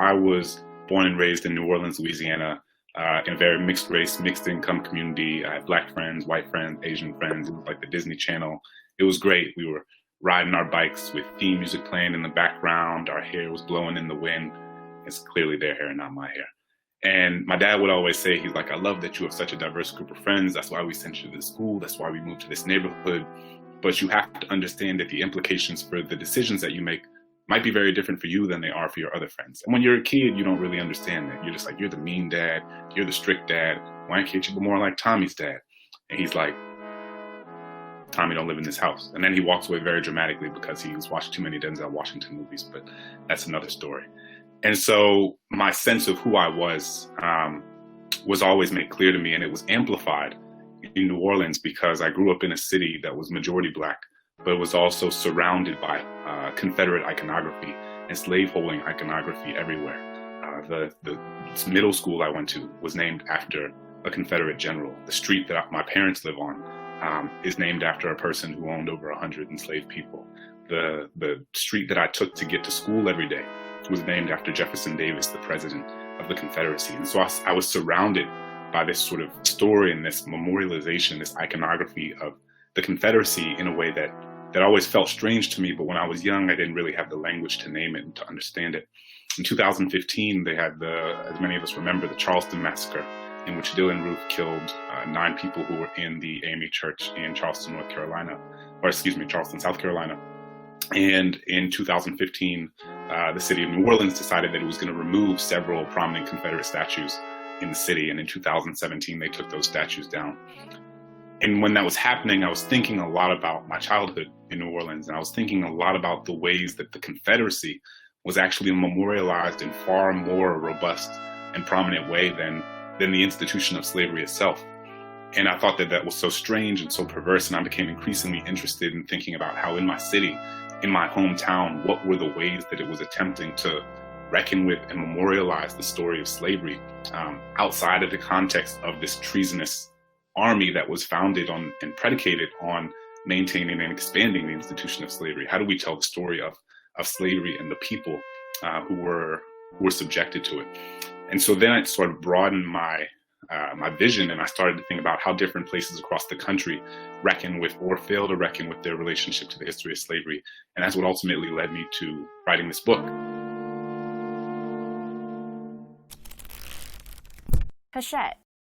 I was born and raised in New Orleans, Louisiana, in a very mixed race, mixed income community. I had Black friends, white friends, Asian friends. It was like the Disney Channel. It was great. We were riding our bikes with theme music playing in the background. Our hair was blowing in the wind. It's clearly their hair, not my hair. And my dad would always say, he's like, I love that you have such a diverse group of friends. That's why we sent you to this school. That's why we moved to this neighborhood. But you have to understand that the implications for the decisions that you make might be very different for you than they are for your other friends. And when you're a kid, you don't really understand that. You're just like, you're the mean dad. You're the strict dad. Why can't you be more like Tommy's dad? And he's like, Tommy don't live in this house. And then he walks away very dramatically because he was watching too many Denzel Washington movies, but that's another story. And so my sense of who I was always made clear to me, and it was amplified in New Orleans because I grew up in a city that was majority Black, but it was also surrounded by Confederate iconography and slaveholding iconography everywhere. The middle school I went to was named after a Confederate general. The street that my parents live on is named after a person who owned over 100 enslaved people. The street that I took to get to school every day was named after Jefferson Davis, the president of the Confederacy. And so I was surrounded by this sort of story and this memorialization, this iconography of the Confederacy in a way that always felt strange to me. But when I was young, I didn't really have the language to name it and to understand it. In 2015, they had as many of us remember, the Charleston Massacre, in which Dylann Roof killed 9 people who were in the AME Church in Charleston, Charleston, South Carolina. And in 2015, the city of New Orleans decided that it was going to remove several prominent Confederate statues in the city. And in 2017, they took those statues down. And when that was happening, I was thinking a lot about my childhood in New Orleans. And I was thinking a lot about the ways that the Confederacy was actually memorialized in far more robust and prominent way than the institution of slavery itself. And I thought that was so strange and so perverse. And I became increasingly interested in thinking about how in my city, in my hometown, what were the ways that it was attempting to reckon with and memorialize the story of slavery outside of the context of this treasonous army that was founded on and predicated on maintaining and expanding the institution of slavery. How do we tell the story of slavery and the people who were subjected to it? And so then it sort of broadened my vision, and I started to think about how different places across the country reckon with or fail to reckon with their relationship to the history of slavery. And that's what ultimately led me to writing this book. Hachette,